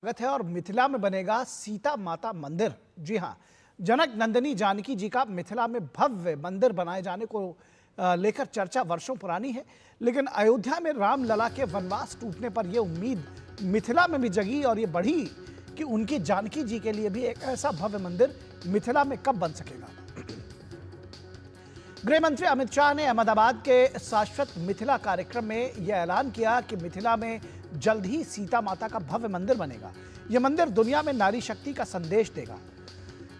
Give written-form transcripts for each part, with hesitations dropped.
स्वागत है और मिथिला में बनेगा सीता माता मंदिर। जी हां, जनक नंदिनी जानकी जी का मिथिला में भव्य मंदिर बनाए जाने को लेकर चर्चा वर्षों पुरानी है, लेकिन अयोध्या में रामलला के वनवास टूटने पर यह उम्मीद मिथिला में भी जगी और ये बढ़ी कि उनकी जानकी जी के लिए भी एक ऐसा भव्य मंदिर मिथिला में कब बन सकेगा। गृह मंत्री अमित शाह ने अहमदाबाद के शाश्वत मिथिला कार्यक्रम में यह ऐलान किया कि मिथिला में जल्द ही सीता माता का भव्य मंदिर बनेगा। यह मंदिर दुनिया में नारी शक्ति का संदेश देगा।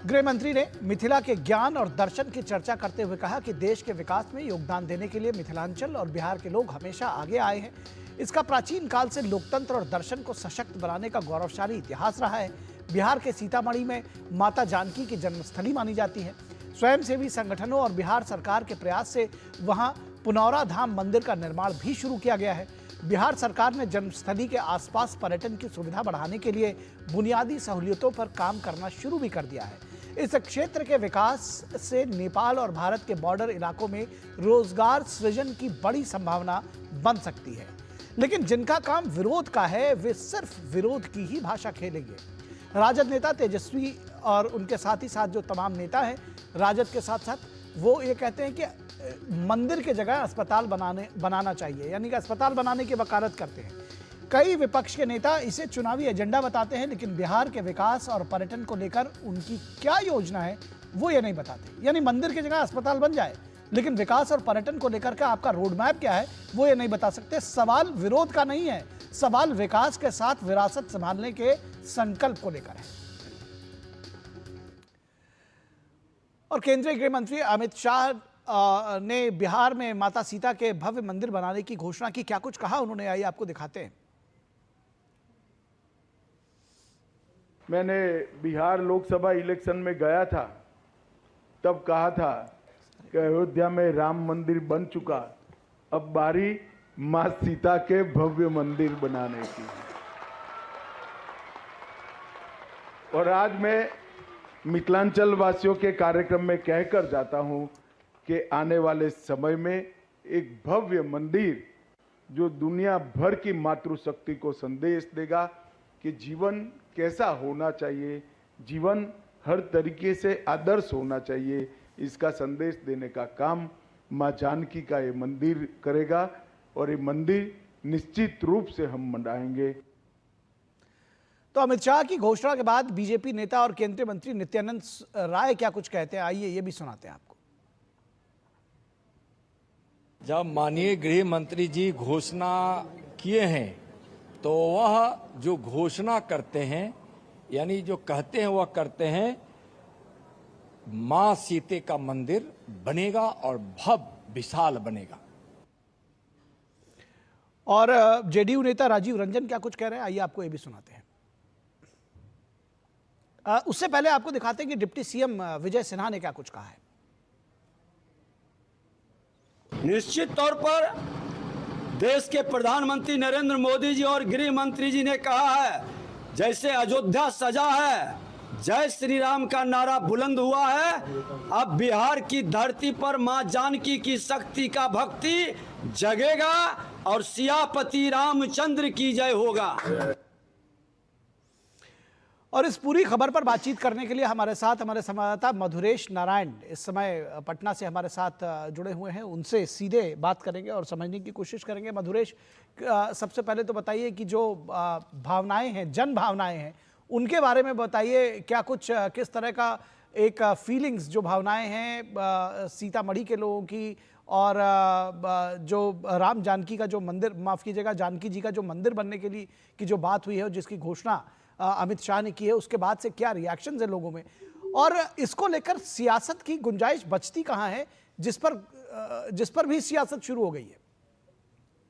गृह मंत्री ने मिथिला के ज्ञान और दर्शन की चर्चा करते हुए कहा कि देश के विकास में योगदान देने के लिए मिथिलांचल और बिहार के लोग हमेशा आगे आए हैं। इसका प्राचीन काल से लोकतंत्र और दर्शन को सशक्त बनाने का गौरवशाली इतिहास रहा है। बिहार के सीतामढ़ी में माता जानकी की जन्मस्थली मानी जाती है। स्वयंसेवी संगठनों और बिहार सरकार के प्रयास से वहां पुनौरा धाम मंदिर का निर्माण भी शुरू किया गया है। बिहार सरकार ने जन्मस्थली के आसपास पर्यटन की सुविधा बढ़ाने के लिए बुनियादी सहूलियतों पर काम करना शुरू भी कर दिया है। इस क्षेत्र के विकास से नेपाल और भारत के बॉर्डर इलाकों में रोजगार सृजन की बड़ी संभावना बन सकती है। लेकिन जिनका काम विरोध का है वे सिर्फ विरोध की ही भाषा खेलेंगे। राजद नेता तेजस्वी और उनके साथ ही साथ जो तमाम नेता हैं राजद के साथ साथ, वो ये कहते हैं कि मंदिर के जगह अस्पताल बनाना चाहिए, यानी कि अस्पताल बनाने की वकालत करते हैं। कई विपक्ष के नेता इसे चुनावी एजेंडा बताते हैं, लेकिन बिहार के विकास और पर्यटन को लेकर उनकी क्या योजना है वो ये नहीं बताते। यानी मंदिर की जगह अस्पताल बन जाए, लेकिन विकास और पर्यटन को लेकर के आपका रोड मैप क्या है वो ये नहीं बता सकते। सवाल विरोध का नहीं है, सवाल विकास के साथ विरासत संभालने के संकल्प को लेकर है। और केंद्रीय गृह मंत्री अमित शाह ने बिहार में माता सीता के भव्य मंदिर बनाने की घोषणा की। क्या कुछ कहा उन्होंने, आइए आपको दिखाते हैं। मैंने बिहार लोकसभा इलेक्शन में गया था, तब कहा था कि अयोध्या में राम मंदिर बन चुका, अब बारी मां सीता के भव्य मंदिर बनाने की। और आज मैं मिथिलांचल वासियों के कार्यक्रम में कहकर जाता हूं कि आने वाले समय में एक भव्य मंदिर जो दुनिया भर की मातृशक्ति को संदेश देगा कि जीवन कैसा होना चाहिए, जीवन हर तरीके से आदर्श होना चाहिए, इसका संदेश देने का काम मां जानकी का ये मंदिर करेगा। और ये मंदिर निश्चित रूप से हम मनाएंगे। तो अमित शाह की घोषणा के बाद बीजेपी नेता और केंद्रीय मंत्री नित्यानंद राय क्या कुछ कहते हैं, आइए ये भी सुनाते हैं आपको। जब माननीय गृह मंत्री जी घोषणा किए हैं तो वह जो घोषणा करते हैं यानी जो कहते हैं वह करते हैं। मां सीते का मंदिर बनेगा और भव्य विशाल बनेगा। और जेडीयू नेता राजीव रंजन क्या कुछ कह रहे हैं, आइए आपको ये भी सुनाते हैं। उससे पहले आपको दिखाते हैं कि डिप्टी सीएम विजय सिन्हा ने क्या कुछ कहा है। निश्चित तौर पर देश के प्रधानमंत्री नरेंद्र मोदी जी और गृह मंत्री जी ने कहा है, जैसे अयोध्या सजा है, जय श्री राम का नारा बुलंद हुआ है, अब बिहार की धरती पर मां जानकी की शक्ति का भक्ति जगेगा और सियापति रामचंद्र की जय होगा। और इस पूरी खबर पर बातचीत करने के लिए हमारे साथ हमारे संवाददाता मधुरेश नारायण इस समय पटना से हमारे साथ जुड़े हुए हैं। उनसे सीधे बात करेंगे और समझने की कोशिश करेंगे। मधुरेश, सबसे पहले तो बताइए कि जो भावनाएं हैं, जन भावनाएं हैं, उनके बारे में बताइए। क्या कुछ किस तरह का एक फीलिंग्स, जो भावनाएं हैं सीतामढ़ी के लोगों की और जो राम जानकी का जो मंदिर, माफ़ कीजिएगा, जानकी जी का जो मंदिर बनने के लिए की जो बात हुई है और जिसकी घोषणा अमित शाह ने की है, उसके बाद से क्या रिएक्शंस है लोगों में, और इसको लेकर सियासत की गुंजाइश बचती कहाँ है, जिस पर भी सियासत शुरू हो गई है।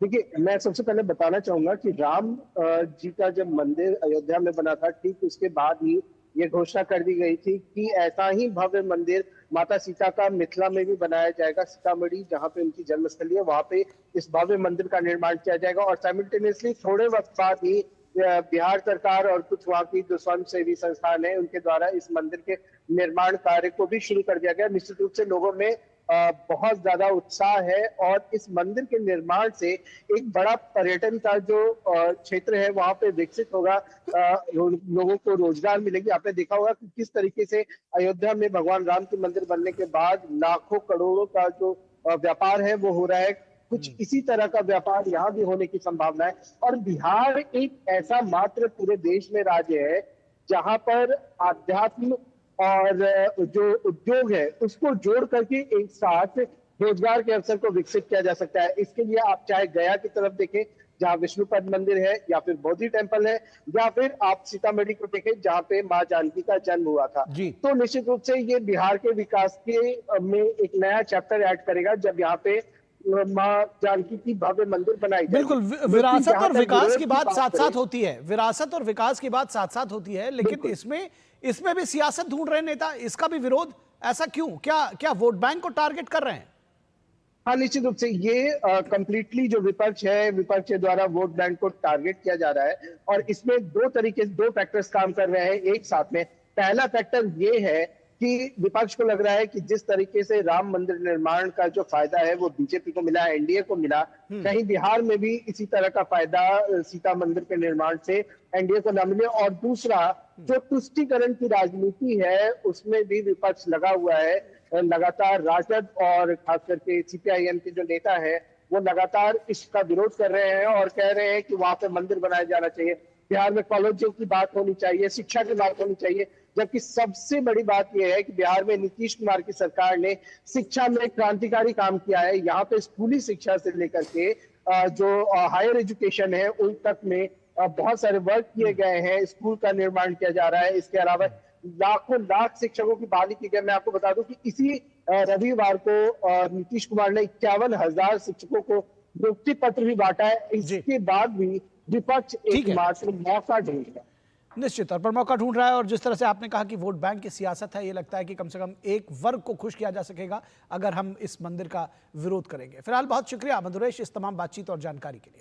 देखिए, मैं सबसे पहले बताना चाहूंगा कि राम जी का जब मंदिर अयोध्या में बना था, ठीक उसके बाद ही ये घोषणा कर दी गई थी कि ऐसा ही भव्य मंदिर माता सीता का मिथिला में भी बनाया जाएगा। सीतामढ़ी जहां पे उनकी जन्मस्थली है, वहां पे इस भव्य मंदिर का निर्माण किया जाएगा। और साइमल्टेनियसली थोड़े वक्त बाद ही बिहार सरकार और कुछ वहां की जो स्वयंसेवी संस्थान है उनके द्वारा इस मंदिर के निर्माण कार्य को भी शुरू कर दिया गया। निश्चित रूप से लोगों में बहुत ज्यादा उत्साह है और इस मंदिर के निर्माण से एक बड़ा पर्यटन का जो क्षेत्र है वहां पे विकसित होगा। लोगों को रोजगार मिलेगी। आपने देखा होगा कि किस तरीके से अयोध्या में भगवान राम के मंदिर बनने के बाद लाखों करोड़ों का जो व्यापार है वो हो रहा है। कुछ इसी तरह का व्यापार यहाँ भी होने की संभावना है। और बिहार एक ऐसा मात्र पूरे देश में राज्य है जहां पर आध्यात्म और जो उद्योग है उसको जोड़ करके एक साथ रोजगार के अवसर को विकसित किया जा सकता है। इसके लिए आप चाहे गया की तरफ देखें जहां विष्णुपद मंदिर है, या फिर बोधि टेम्पल है, या फिर आप सीतामढ़ी को देखें जहां पे माँ जानकी का जन्म हुआ था। तो निश्चित रूप से ये बिहार के विकास के में एक नया चैप्टर ऐड करेगा जब यहाँ पे माँ जानकी की भव्य मंदिर बनाई जाएगी। बिल्कुल, विरासत और विकास की बात साथ साथ होती है, विरासत और विकास की बात साथ साथ होती है, लेकिन इसमें भी सियासत ढूंढ रहे नेता, इसका भी विरोध। ऐसा क्यों? क्या वोट बैंक को टारगेट कर रहे हैं? हाँ, निश्चित रूप से ये कंप्लीटली जो विपक्ष है, विपक्ष के द्वारा वोट बैंक को टारगेट किया जा रहा है। और इसमें दो फैक्टर्स काम कर रहे हैं एक साथ में। पहला फैक्टर ये है कि विपक्ष को लग रहा है कि जिस तरीके से राम मंदिर निर्माण का जो फायदा है वो बीजेपी को मिला, एनडीए को मिला, कहीं बिहार में भी इसी तरह का फायदा सीता मंदिर के निर्माण से एनडीए को न मिले। और दूसरा, जो तुष्टीकरण की राजनीति है उसमें भी विपक्ष लगा हुआ है। लगातार राजद और खास करके सीपीआईएम के जो नेता है वो लगातार इसका विरोध कर रहे हैं और कह रहे हैं कि वहां पे मंदिर बनाया जाना चाहिए, बिहार में कॉलेजों की बात होनी चाहिए, शिक्षा की बात होनी चाहिए। जबकि सबसे बड़ी बात यह है कि बिहार में नीतीश कुमार की सरकार ने शिक्षा में क्रांतिकारी काम किया है। यहाँ पे स्कूली शिक्षा से लेकर के जो हायर एजुकेशन है उन तक में बहुत सारे वर्क किए गए हैं, स्कूल का निर्माण किया जा रहा है। इसके अलावा लाख शिक्षकों की बहाली की गई। मैं आपको बता दूं कि इसी रविवार को नीतीश कुमार ने 51,000 शिक्षकों को नियुक्ति पत्र भी बांटा है। इसके बाद भी विपक्ष एकमात्र मौका ढूंढ रहा है, निश्चित तौर पर मौका ढूंढ रहा है। और जिस तरह से आपने कहा कि वोट बैंक की सियासत है, ये लगता है कि कम से कम एक वर्ग को खुश किया जा सकेगा अगर हम इस मंदिर का विरोध करेंगे। फिलहाल बहुत शुक्रिया मधुरेश इस तमाम बातचीत और जानकारी के लिए।